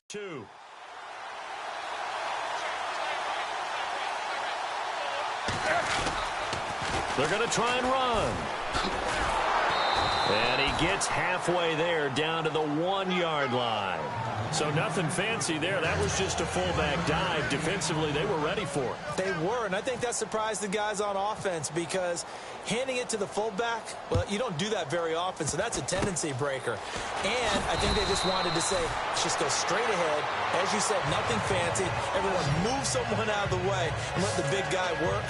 2. They're going to try and run. And he gets halfway there down to the 1-yard line. So nothing fancy there. That was just a fullback dive. Defensively, they were ready for it. They were, and I think that surprised the guys on offense because handing it to the fullback, well, you don't do that very often, so that's a tendency breaker. And I think they just wanted to say, let's just go straight ahead. As you said, nothing fancy. Everyone move someone out of the way and let the big guy work.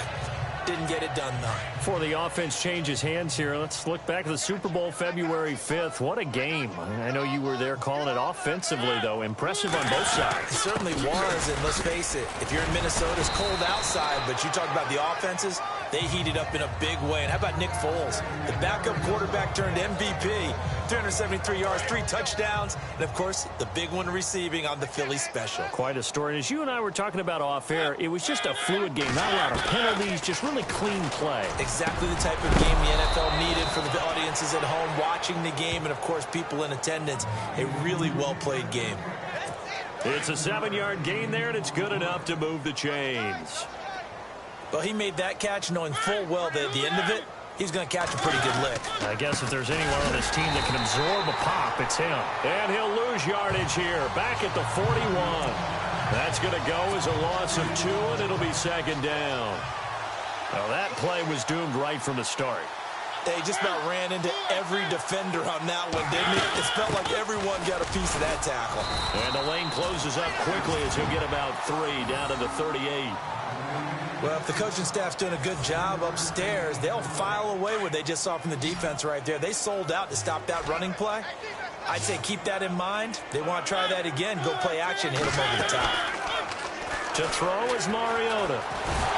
Didn't get it done, though. Before the offense changes hands here, let's look back at the Super Bowl February 5th. What a game. I know you were there calling it offensively, though. Impressive on both sides. It certainly was, and let's face it, if you're in Minnesota, it's cold outside, but you talk about the offenses, they heated up in a big way. And how about Nick Foles? The backup quarterback turned MVP, 373 yards, 3 touchdowns, and, of course, the big one receiving on the Philly special. Quite a story. And as you and I were talking about off air, it was just a fluid game. Not a lot of penalties, just really clean play. Exactly the type of game the NFL needed for the audiences at home watching the game and, of course, people in attendance. A really well-played game. It's a 7-yard gain there, and it's good enough to move the chains. Well, he made that catch knowing full well that at the end of it, he's going to catch a pretty good lick. I guess if there's anyone on this team that can absorb a pop, it's him. And he'll lose yardage here, back at the 41. That's going to go as a loss of 2, and it'll be 2nd down. Well, that play was doomed right from the start. They just about ran into every defender on that one, didn't it? It felt like everyone got a piece of that tackle. And the lane closes up quickly as he'll get about 3 down to the 38. Well, if the coaching staff's doing a good job upstairs, they'll file away what they just saw from the defense right there. They sold out to stop that running play. I'd say keep that in mind. They want to try that again. Go play action, hit them over the top. To throw is Mariota.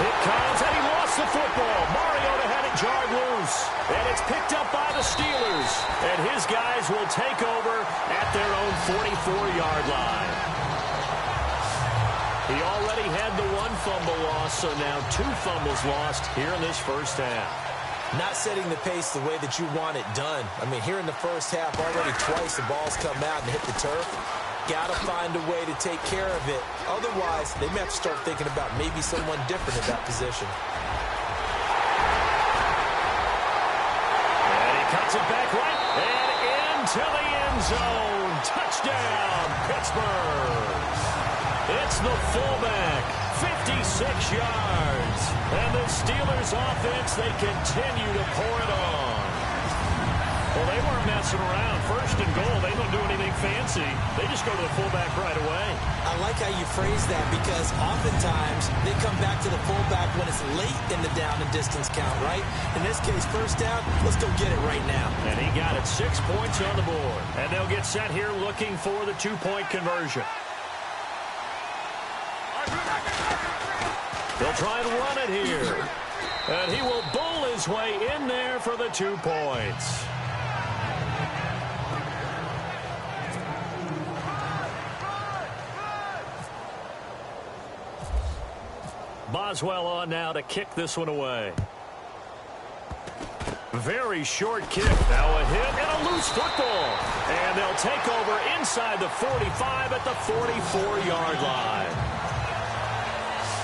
It comes, and he lost the football. Mariota had it jarred loose, and it's picked up by the Steelers. And his guys will take over at their own 44-yard line. He already had the 1 fumble loss, so now 2 fumbles lost here in this first half. Not setting the pace the way that you want it done. I mean, here in the first half, already twice the ball's come out and hit the turf. Got to find a way to take care of it. Otherwise, they may have to start thinking about maybe someone different in that position. And he cuts it back right and into the end zone. Touchdown, Pittsburgh. It's the fullback, 56 yards. And the Steelers offense, they continue to pour it on. Well, they weren't messing around. 1st and goal, they don't do anything fancy. They just go to the fullback right away. I like how you phrase that because oftentimes they come back to the fullback when it's late in the down and distance count, right? In this case, 1st down, let's go get it right now. And he got it, 6 points on the board. And they'll get set here looking for the 2-point conversion. They'll try and run it here. And he will bowl his way in there for the 2 points. Boswell on now to kick this one away. Very short kick. Now a hit and a loose football. And they'll take over inside the 45 at the 44-yard line.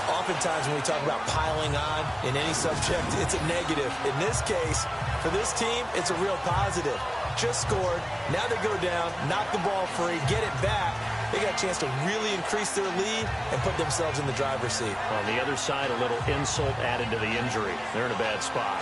Oftentimes when we talk about piling on in any subject, it's a negative. In this case, for this team, it's a real positive. Just scored. Now they go down, knock the ball free, get it back. They got a chance to really increase their lead and put themselves in the driver's seat. On the other side, a little insult added to the injury. They're in a bad spot.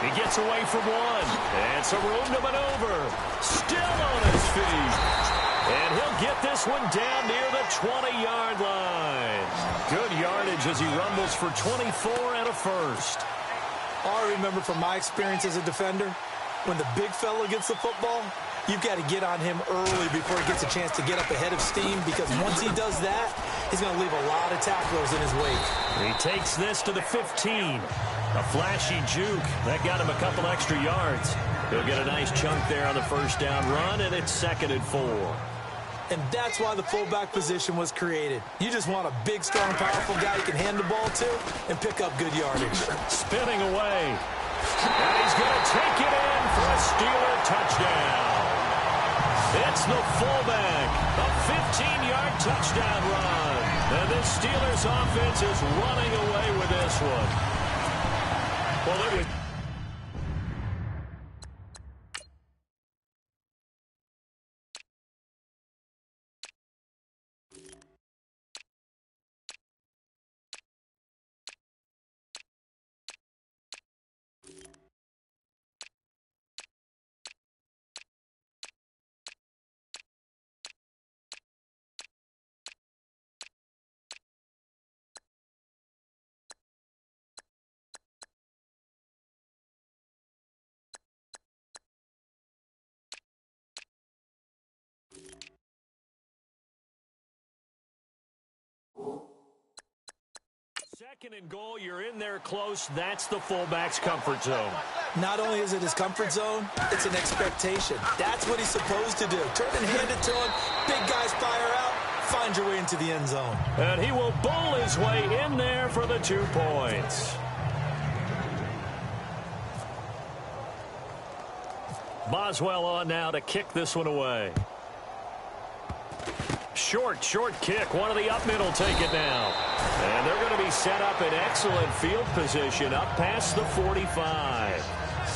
He gets away from one. And some room to maneuver. Still on his feet. And he'll get this one down near the 20-yard line. Good yardage as he rumbles for 24 and a first. All I remember from my experience as a defender, when the big fella gets the football, you've got to get on him early before he gets a chance to get up ahead of steam, because once he does that, he's going to leave a lot of tacklers in his wake. He takes this to the 15. A flashy juke. That got him a couple extra yards. He'll get a nice chunk there on the first down run, and it's 2nd and 4. And that's why the fullback position was created. You just want a big, strong, powerful guy you can hand the ball to and pick up good yardage. Spinning away. And he's going to take it in for a Steeler touchdown. It's the fullback. A 15-yard touchdown run. And this Steelers offense is running away with this one. Well, it was... Second and goal, you're in there close. That's the fullback's comfort zone. Not only is it his comfort zone, it's an expectation. That's what he's supposed to do. Turn and hand it to him. Big guys fire out. Find your way into the end zone. And he will bowl his way in there for the 2 points. Boswell on now to kick this one away. Short kick. One of the up middle take it now. And they're going to be set up in excellent field position up past the 45.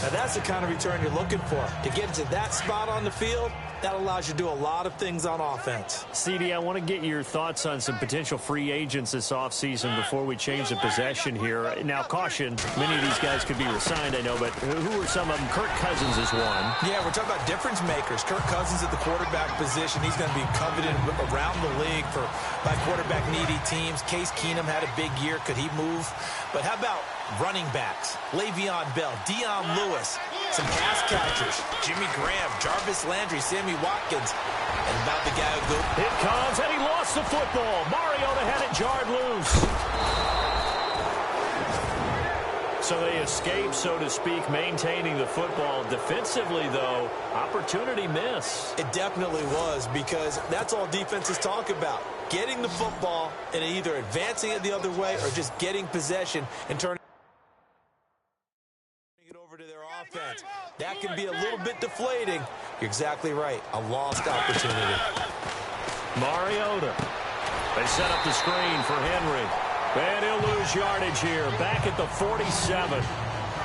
Now that's the kind of return you're looking for. To get to that spot on the field, that allows you to do a lot of things on offense. CD, I want to get your thoughts on some potential free agents this offseason before we change the possession here. Now, caution, many of these guys could be resigned, I know, but who are some of them? Kirk Cousins is one. Yeah, we're talking about difference makers. Kirk Cousins at the quarterback position. He's going to be coveted around the league by quarterback-needy teams. Case Keenum had a big year. Could he move? But how about running backs? Le'Veon Bell, Dion Lewis, some pass catchers, Jimmy Graham, Jarvis Landry, Sammy Watkins, and about the guy who goes. It comes, and he lost the football. Mariota had it jarred loose. So they escape, so to speak, maintaining the football. Defensively, though, opportunity miss. It definitely was, because that's all defenses talk about. Getting the football and either advancing it the other way or just getting possession and turning it over to their offense. That can be a little bit deflating. You're exactly right. A lost opportunity. Mariota. They set up the screen for Henry. And he'll lose yardage here. Back at the 47.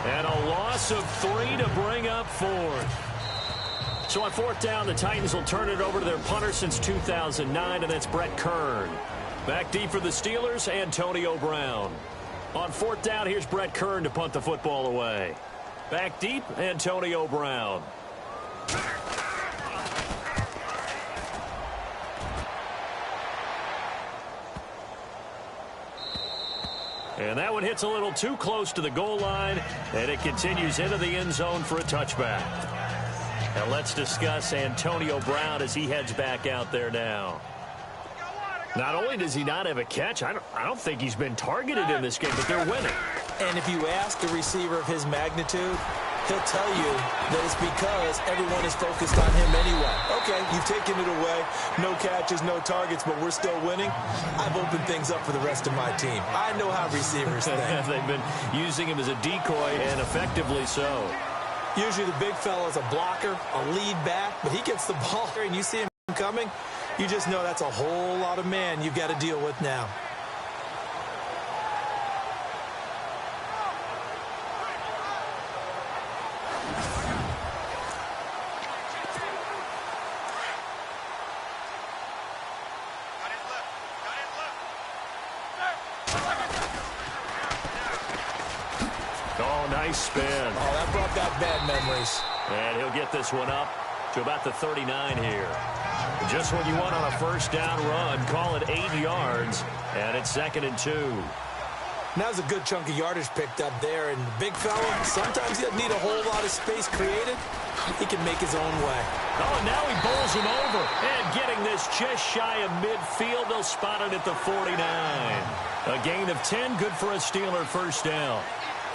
And a loss of 3 to bring up 4th. So on 4th down, the Titans will turn it over to their punter since 2009, and that's Brett Kern. Back deep for the Steelers, Antonio Brown. On 4th down, here's Brett Kern to punt the football away. Back deep, Antonio Brown. And that one hits a little too close to the goal line, and it continues into the end zone for a touchback. Now let's discuss Antonio Brown as he heads back out there now. Not only does he not have a catch, I don't think he's been targeted in this game, but they're winning. And if you ask a receiver of his magnitude, he'll tell you that it's because everyone is focused on him anyway. Okay, you've taken it away. No catches, no targets, but we're still winning. I've opened things up for the rest of my team. I know how receivers think. They've been using him as a decoy, and effectively so. Usually the big fella's a blocker, a lead back, but he gets the ball and you see him coming, you just know that's a whole lot of man you've got to deal with now. Oh, nice spin. Oh, that brought back bad memories. And he'll get this one up to about the 39 here. Just when you want on a first down run, call it 8 yards, and it's 2nd and 2. That was a good chunk of yardage picked up there, and the big fella, sometimes he doesn't need a whole lot of space created. He can make his own way. Oh, and now he bowls him over, and getting this just shy of midfield, they'll spot it at the 49. A gain of 10, good for a Steeler first down.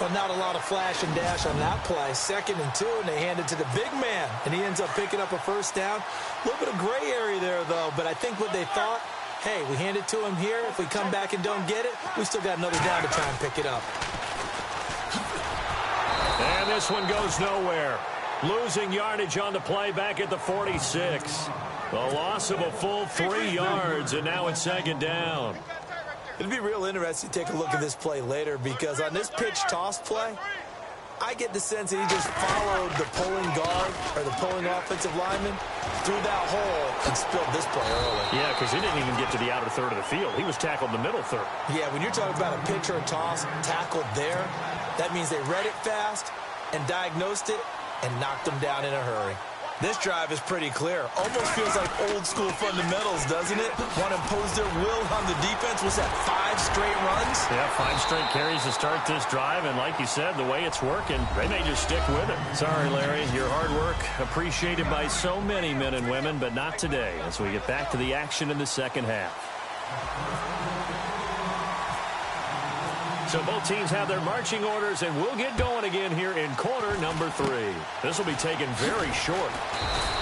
Well, not a lot of flash and dash on that play. 2nd and 2, and they hand it to the big man, and he ends up picking up a first down. A little bit of gray area there, though, but I think what they thought, hey, we hand it to him here. If we come back and don't get it, we still got another down to try and pick it up. And this one goes nowhere. Losing yardage on the play back at the 46. The loss of a full 3 yards, and now it's 2nd down. It'll be real interesting to take a look at this play later, because on this pitch toss play, I get the sense that he just followed the pulling guard or the pulling offensive lineman through that hole and spilled this play early. Yeah, because he didn't even get to the outer third of the field. He was tackled in the middle third. Yeah, when you're talking about a pitch or a toss tackled there, that means they read it fast and diagnosed it and knocked him down in a hurry. This drive is pretty clear. Almost feels like old school fundamentals, doesn't it? Want to impose their will on the defense. Was that 5 straight runs? Yeah, 5 straight carries to start this drive, and like you said, the way it's working, they may just stick with it. Sorry, Larry, your hard work appreciated by so many men and women, but not today as we get back to the action in the second half. So both teams have their marching orders, and we'll get going again here in quarter number 3. This will be taken very short.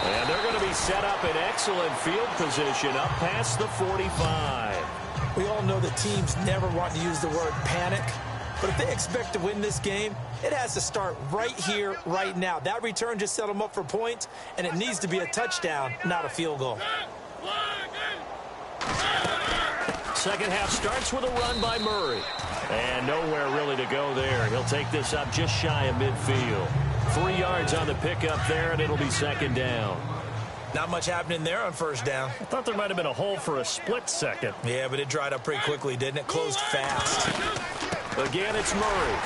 And they're going to be set up in excellent field position up past the 45. We all know that teams never want to use the word panic, but if they expect to win this game, it has to start right here, right now. That return just set them up for points, and it needs to be a touchdown, not a field goal. Second half starts with a run by Murray. And nowhere really to go there. He'll take this up just shy of midfield. 3 yards on the pickup there, and it'll be 2nd down. Not much happening there on first down. I thought there might have been a hole for a split second. Yeah, but it dried up pretty quickly, didn't it? Closed fast. Again, it's Murray.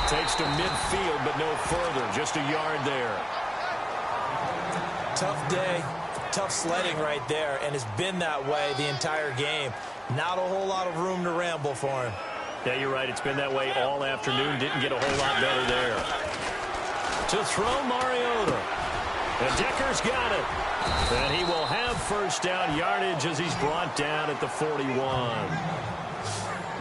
Takes to midfield, but no further. Just a yard there. Tough day. Tough sledding right there, and it's been that way the entire game. Not a whole lot of room to ramble for him. Yeah, you're right. It's been that way all afternoon. Didn't get a whole lot better there. To throw Mariota. And Decker's got it. And he will have first down yardage as he's brought down at the 41.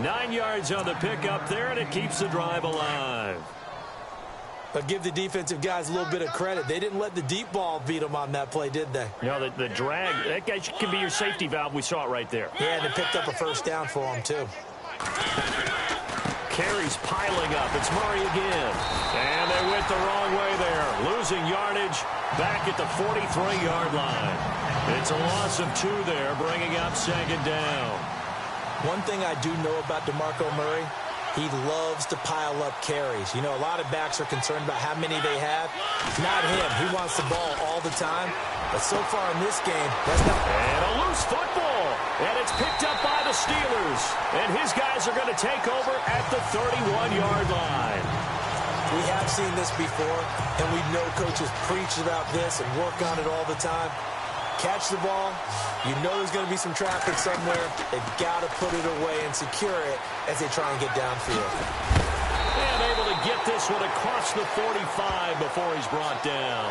9 yards on the pickup there, and it keeps the drive alive. But give the defensive guys a little bit of credit. They didn't let the deep ball beat them on that play, did they? You know, the drag, that guy can be your safety valve. We saw it right there. Yeah, and they picked up a first down for him, too. Carries piling up. It's Murray again. And they went the wrong way there. Losing yardage back at the 43-yard line. It's a loss of 2 there, bringing up 2nd down. One thing I do know about DeMarco Murray, he loves to pile up carries. You know, a lot of backs are concerned about how many they have. Not him. He wants the ball all the time. But so far in this game, that's not... And a loose football. And it's picked up by the Steelers. And his guys are going to take over at the 31-yard line. We have seen this before, and we know coaches preach about this and work on it all the time. Catch the ball. You know there's going to be some traffic somewhere. They've got to put it away and secure it as they try and get downfield. And able to get this one across the 45 before he's brought down.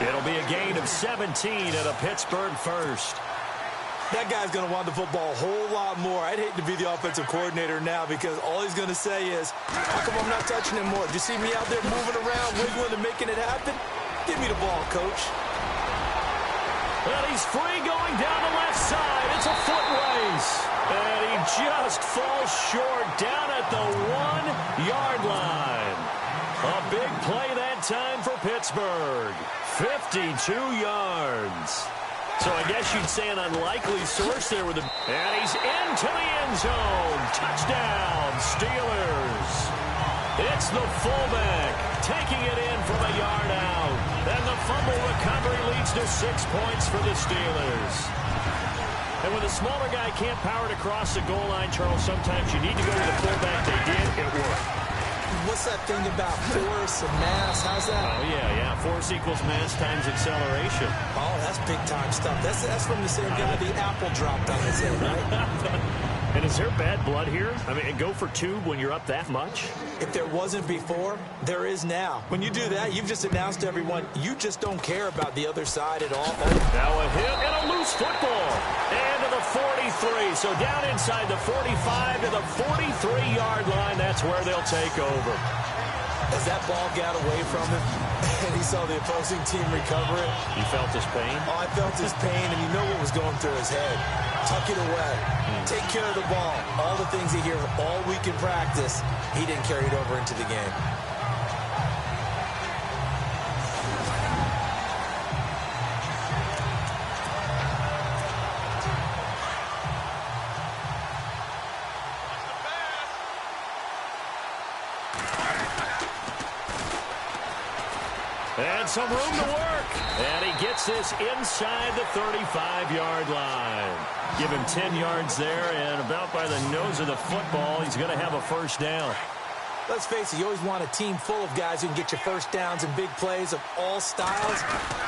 It'll be a gain of 17 at a Pittsburgh first. That guy's going to want the football a whole lot more. I'd hate to be the offensive coordinator now, because all he's going to say is, how come I'm not touching him more? Do you see me out there moving around, wiggling and making it happen? Give me the ball, coach. Well, he's free going down the left side. It's a foot race. And he just falls short down at the 1-yard line. A big play that time for Pittsburgh. 52 yards. So I guess you'd say an unlikely source there with the... And he's into the end zone. Touchdown, Steelers. It's the fullback taking it in from a yard out. And the fumble recovery leads to 6 points for the Steelers. And when the smaller guy can't power it across the goal line, Charles, sometimes you need to go to the fullback. They did. It worked. what's that thing about force and mass? How's that? Oh, yeah. Force equals mass times acceleration. Oh, that's big-time stuff. That's from the same guy the apple dropped on his head, right? And is there bad blood here? I mean, go for two when you're up that much? If there wasn't before, there is now. When you do that, you've just announced to everyone you just don't care about the other side at all. Now a hit and a loose football. And to the 43. So down inside the 45 to the 43-yard line. That's where they'll take over. As that ball got away from him, and he saw the opposing team recover it. He felt his pain? Oh, I felt his pain, and you know what was going through his head. Tuck it away. Take care of the ball. All the things he hears all week in practice, he didn't carry it over into the game. And some room to work. And he gets this inside the 35-yard line. Give him 10 yards there, and about by the nose of the football, he's going to have a first down. Let's face it, you always want a team full of guys who can get you first downs and big plays of all styles,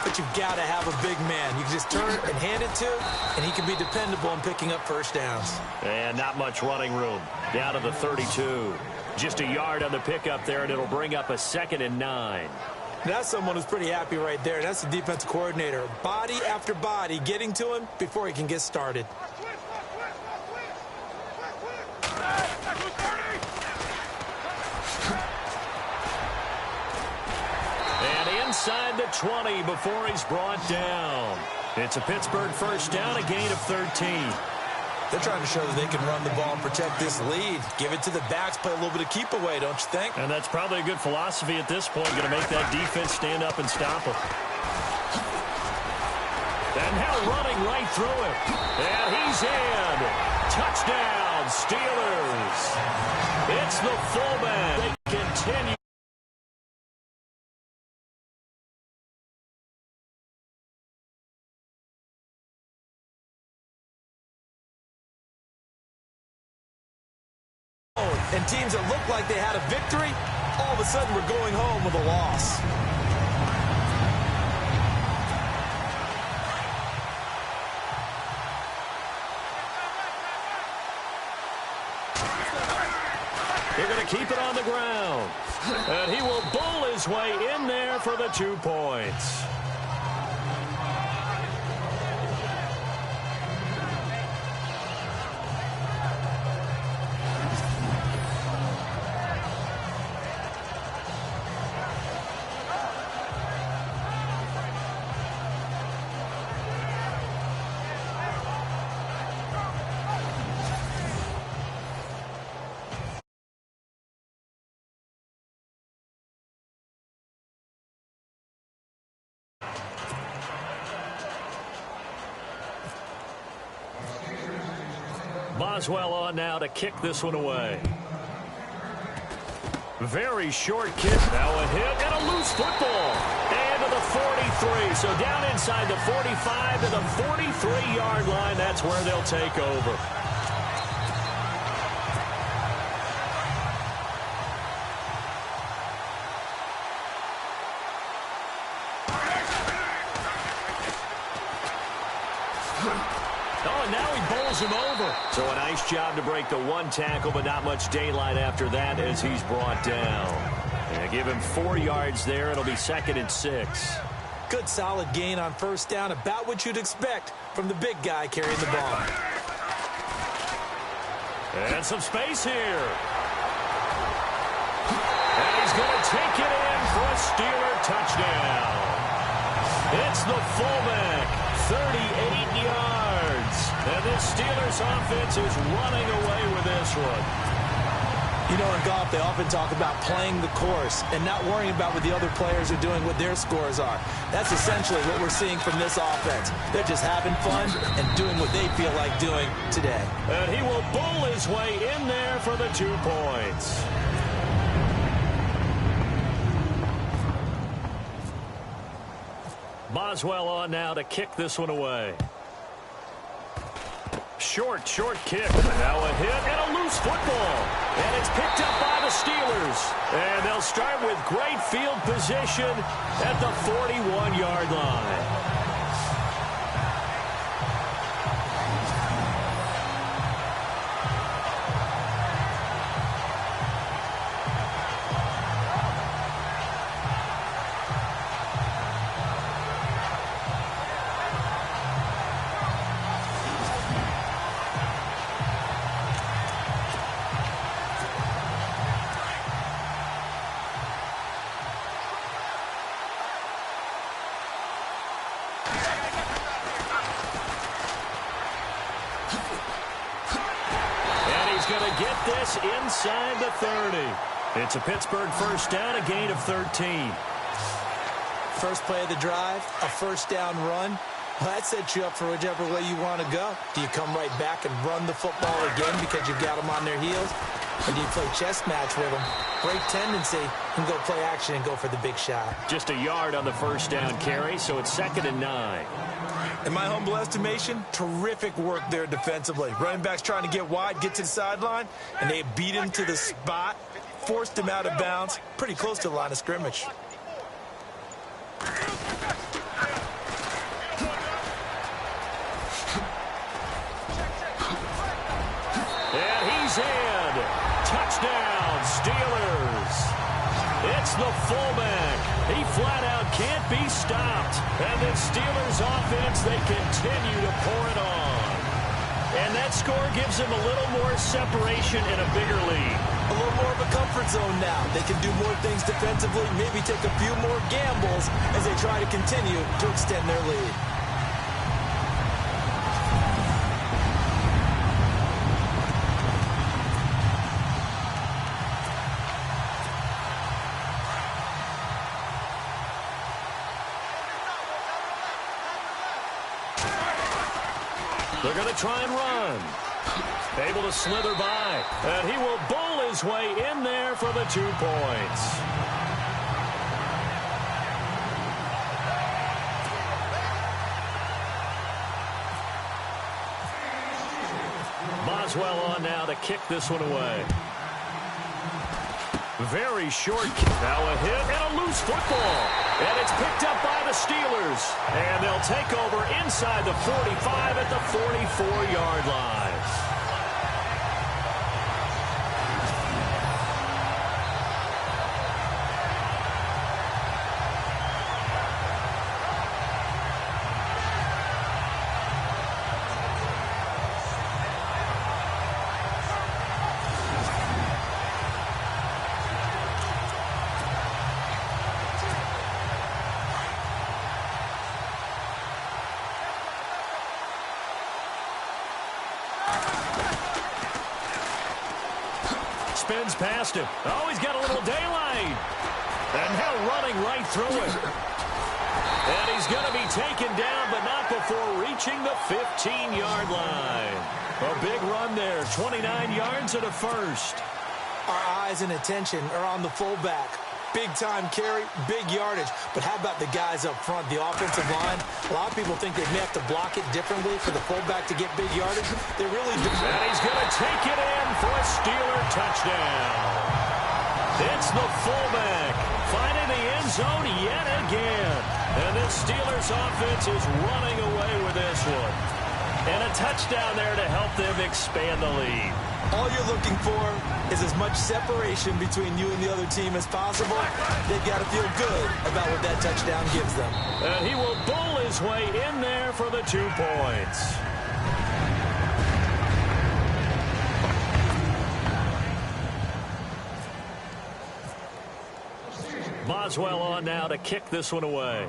but you've got to have a big man. You can just turn and hand it to, and he can be dependable in picking up first downs. And not much running room. Down to the 32. Just a yard on the pickup there, and it'll bring up a 2nd and 9. That's someone who's pretty happy right there. That's the defensive coordinator. Body after body getting to him before he can get started. And inside the 20 before he's brought down. It's a Pittsburgh first down, a gain of 13. They're trying to show that they can run the ball and protect this lead. Give it to the backs, play a little bit of keep away, don't you think? And that's probably a good philosophy at this point, going to make that defense stand up and stop him. And now running right through him. And he's in. Touchdown, Steelers. It's the fullback. They continue. And teams that looked like they had a victory, all of a sudden we're going home with a loss. They're going to keep it on the ground. And he will bowl his way in there for the 2 points. Boswell on now to kick this one away. Very short kick. Now a hit and a loose football. And to the 43. So down inside the 45 to the 43-yard line. That's where they'll take over. Oh, and now he bowls him over. So a nice job to break the one tackle, but not much daylight after that as he's brought down. And give him 4 yards there. It'll be 2nd and 6. Good solid gain on first down, about what you'd expect from the big guy carrying the ball. And some space here. And he's going to take it in for a Steeler touchdown. It's the fullback, 38 yards. And this Steelers offense is running away with this one. You know, in golf, they often talk about playing the course and not worrying about what the other players are doing, what their scores are. That's essentially what we're seeing from this offense. They're just having fun and doing what they feel like doing today. And he will bowl his way in there for the 2 points. Boswell on now to kick this one away. Short kick. Now a hit and a loose football. And it's picked up by the Steelers. And they'll start with great field position at the 41-yard line. Going to get this inside the 30. It's a Pittsburgh first down, a gain of 13. First play of the drive, a first down run. Well, that sets you up for whichever way you want to go. Do you come right back and run the football again because you've got them on their heels? Or do you play chess match with them? Great tendency, and go play action and go for the big shot. Just a yard on the first down carry, so it's 2nd and 9. In my humble estimation, terrific work there defensively. Running backs trying to get wide, get to the sideline, and they beat him to the spot, forced him out of bounds, pretty close to the line of scrimmage. And he's in. Touchdown, Steelers. It's the fullback. He flat out can't be stopped. And the Steelers offense, they continue to pour it on. And that score gives them a little more separation and a bigger lead. A little more of a comfort zone now. They can do more things defensively, maybe take a few more gambles as they try to continue to extend their lead. They're going to try and run. Able to slither by. And he will bowl his way in there for the 2 points. Boswell on now to kick this one away. Very short kick. Now a hit and a loose football. And it's picked up by the Steelers. And they'll take over inside the 45 at the 44-yard line. Spins past him. Oh, he's got a little daylight. And now running right through it. And he's going to be taken down, but not before reaching the 15-yard line. A big run there, 29 yards and a first. Our eyes and attention are on the fullback. Big-time carry, big yardage. But how about the guys up front, the offensive line? A lot of people think they may have to block it differently for the fullback to get big yardage. They really do. And he's going to take it in for a Steeler touchdown. It's the fullback finding the end zone yet again. And this Steelers offense is running away with this one. And a touchdown there to help them expand the lead. All you're looking for is as much separation between you and the other team as possible. They've got to feel good about what that touchdown gives them. And he will bowl his way in there for the 2 points. Boswell on now to kick this one away.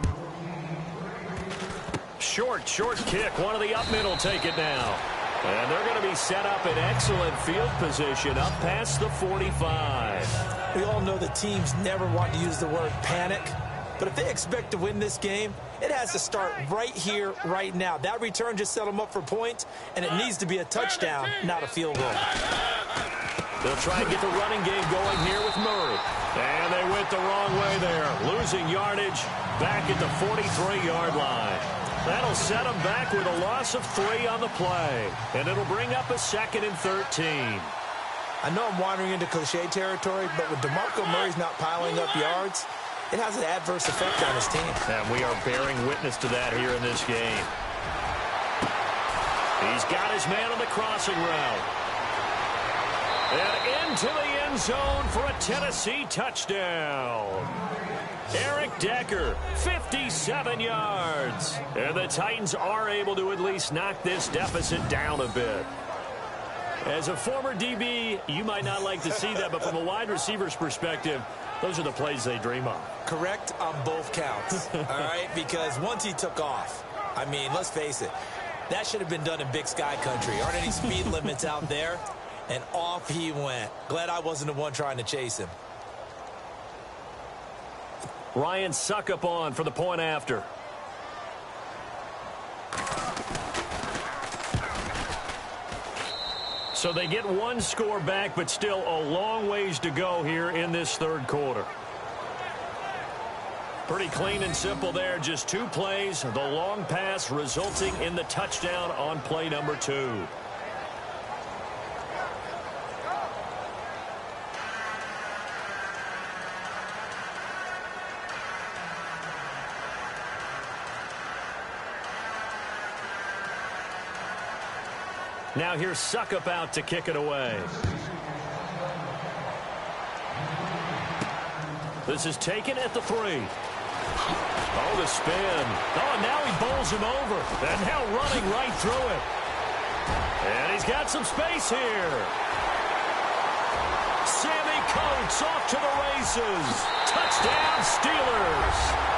Short kick. One of the up middle take it now. And they're going to be set up in excellent field position up past the 45. We all know that teams never want to use the word panic. But if they expect to win this game, it has to start right here, right now. That return just set them up for points, and it needs to be a touchdown, not a field goal. They'll try and get the running game going here with Murray. And they went the wrong way there. Losing yardage back at the 43-yard line. That'll set them back with a loss of 3 on the play. And it'll bring up a 2nd and 13. I know I'm wandering into cliche territory, but when DeMarco Murray's not piling up yards, it has an adverse effect on his team. And we are bearing witness to that here in this game. He's got his man on the crossing route. And into the end zone for a Tennessee touchdown. Eric Decker, 57 yards. And the Titans are able to at least knock this deficit down a bit. As a former DB, you might not like to see that, but from a wide receiver's perspective, those are the plays they dream of. Correct on both counts, all right? Because once he took off, I mean, let's face it, that should have been done in Big Sky country. Aren't any speed limits out there? And off he went. Glad I wasn't the one trying to chase him. Ryan Suckup on for the point after. So they get one score back, but still a long ways to go here in this third quarter. Pretty clean and simple there. Just 2 plays. The long pass resulting in the touchdown on play number 2. Now here's Suckup out to kick it away. This is taken at the 3. Oh, the spin. Oh, now he bowls him over. And now running right through it. And he's got some space here. Sammy Coates off to the races. Touchdown, Steelers.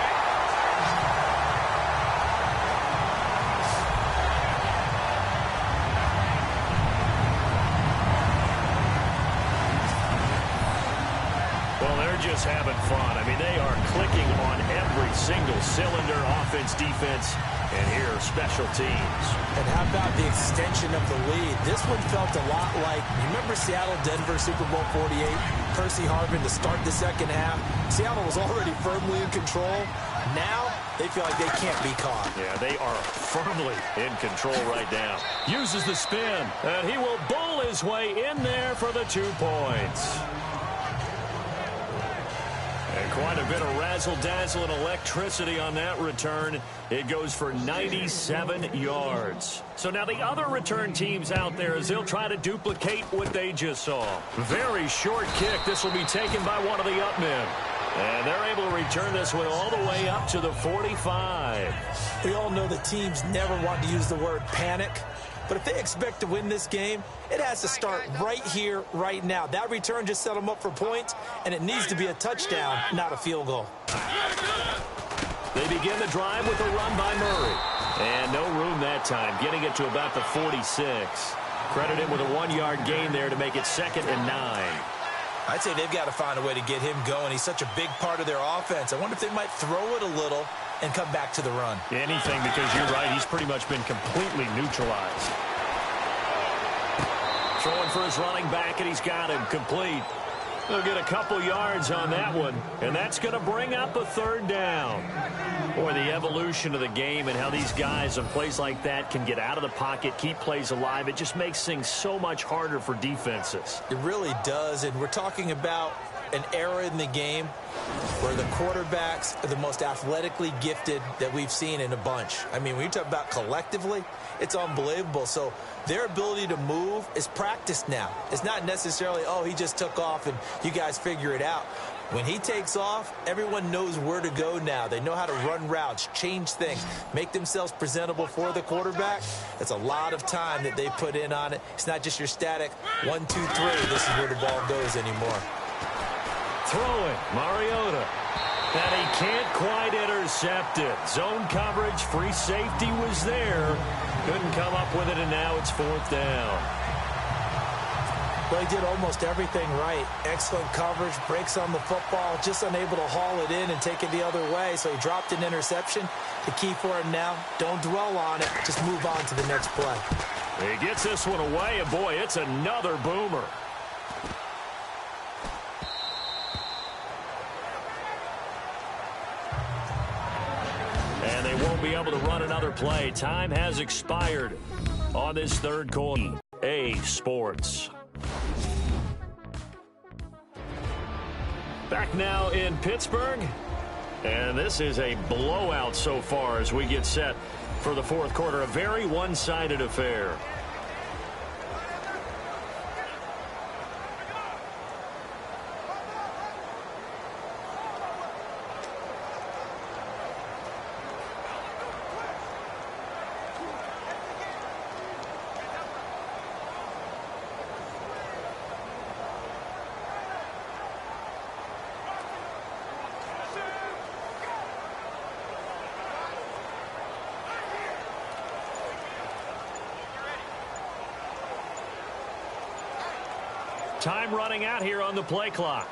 Just having fun. I mean, they are clicking on every single cylinder, offense, defense, and here, special teams. And how about the extension of the lead? This one felt a lot like, you remember Seattle-Denver Super Bowl 48? Percy Harvin to start the second half. Seattle was already firmly in control. Now, they feel like they can't be caught. Yeah, they are firmly in control right now. Uses the spin, and he will bowl his way in there for the 2 points. And quite a bit of razzle-dazzle and electricity on that return. It goes for 97 yards. So now the other return teams out there as they'll try to duplicate what they just saw. Very short kick. This will be taken by one of the up men. And they're able to return this one all the way up to the 45. We all know the teams never want to use the word panic. But if they expect to win this game, it has to start right here, right now. That return just set them up for points, and it needs to be a touchdown, not a field goal. They begin the drive with a run by Murray. And no room that time, getting it to about the 46. Credited with a 1-yard gain there to make it 2nd and 9. I'd say they've got to find a way to get him going. He's such a big part of their offense. I wonder if they might throw it a little and come back to the run. Anything, because you're right, he's pretty much been completely neutralized. Throwing for his running back, and he's got him complete. They'll get a couple yards on that one, and that's going to bring up a 3rd down. Boy, the evolution of the game and how these guys on plays like that can get out of the pocket, keep plays alive, it just makes things so much harder for defenses. It really does, and we're talking about an era in the game where the quarterbacks are the most athletically gifted that we've seen in a bunch. I mean, when you talk about collectively, it's unbelievable. So their ability to move is practiced now. It's not necessarily, oh, he just took off and you guys figure it out. When he takes off, everyone knows where to go now. They know how to run routes, change things, make themselves presentable for the quarterback. It's a lot of time that they put in on it. It's not just your static 1, 2, 3. This is where the ball goes anymore. Throwing, Mariota. And he can't quite intercept it. Zone coverage, free safety was there. Couldn't come up with it, and now it's 4th down. Well, he did almost everything right. Excellent coverage, breaks on the football, just unable to haul it in and take it the other way. So he dropped an interception. The key for him now, don't dwell on it. Just move on to the next play. He gets this one away, and boy, it's another boomer. And they won't be able to run another play. Time has expired on this 3rd quarter. A Sports. Back now in Pittsburgh. And this is a blowout so far as we get set for the fourth quarter. A very one-sided affair. Time running out here on the play clock.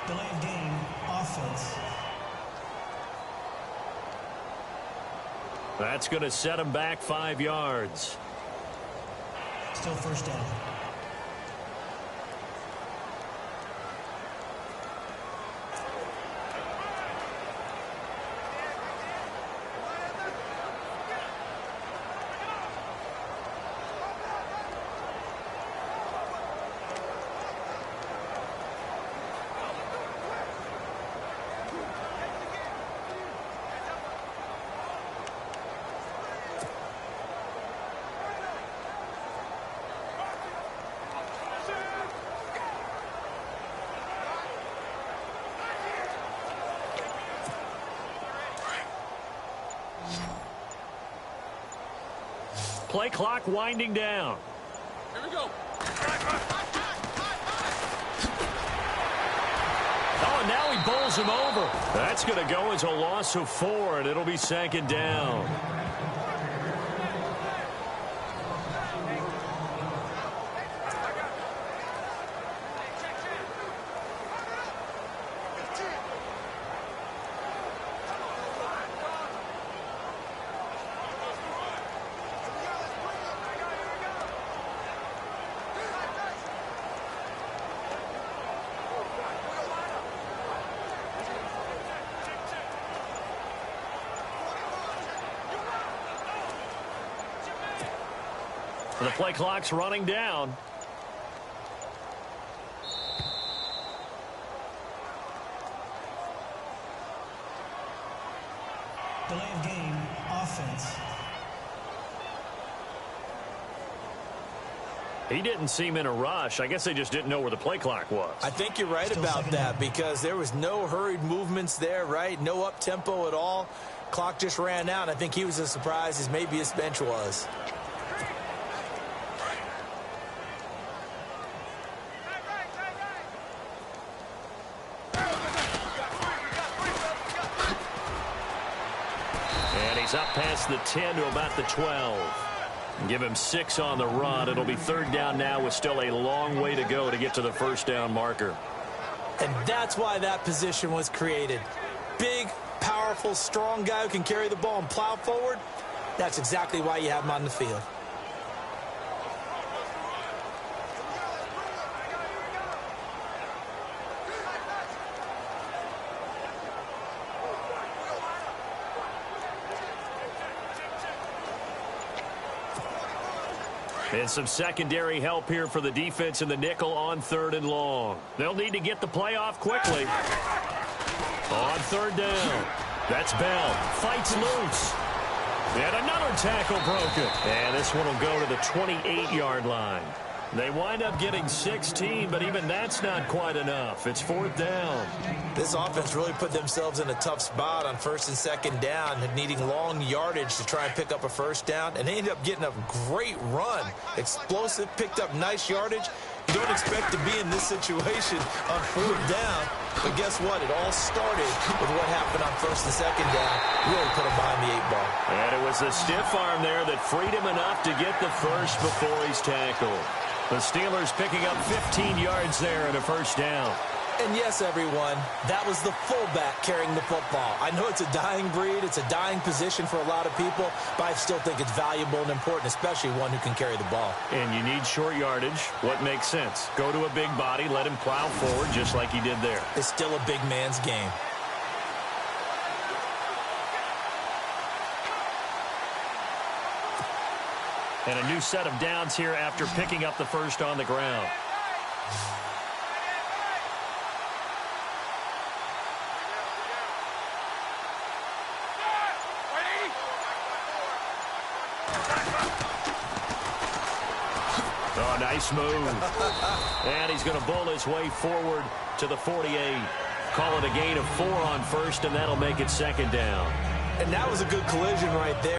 Delay of game, offense. That's going to set him back 5 yards. Still first down. Play clock winding down. Here we go. Oh, and now he bowls him over. That's going to go as a loss of 4, and it'll be second down. The play clock's running down. Delay of game, offense. He didn't seem in a rush. I guess they just didn't know where the play clock was. I think you're right about that because there was no hurried movements there, right? No up-tempo at all. Clock just ran out. I think he was as surprised as maybe his bench was. He's up past the 10 to about the 12. Give him 6 on the run. It'll be third down now with still a long way to go to get to the first down marker. And that's why that position was created. Big, powerful, strong guy who can carry the ball and plow forward. That's exactly why you have him on the field. And some secondary help here for the defense in the nickel on 3rd and long. They'll need to get the play off quickly. On 3rd down. That's Bell. Fights loose. And another tackle broken. And this one will go to the 28-yard line. They wind up getting 16, but even that's not quite enough. It's 4th down. This offense really put themselves in a tough spot on 1st and 2nd down, needing long yardage to try and pick up a first down, and they ended up getting a great run. Explosive, picked up nice yardage. You don't expect to be in this situation on 4th down, but guess what? It all started with what happened on 1st and 2nd down. Really put him behind the 8 ball. And it was the stiff arm there that freed him enough to get the first before he's tackled. The Steelers picking up 15 yards there and a first down. And yes, everyone, that was the fullback carrying the football. I know it's a dying breed, it's a dying position for a lot of people, but I still think it's valuable and important, especially one who can carry the ball. And you need short yardage. What makes sense? Go to a big body, let him plow forward just like he did there. It's still a big man's game. And a new set of downs here after picking up the first on the ground. Oh, nice move. And he's going to bowl his way forward to the 48. Call it a gain of 4 on first, and that'll make it second down. And that was a good collision right there.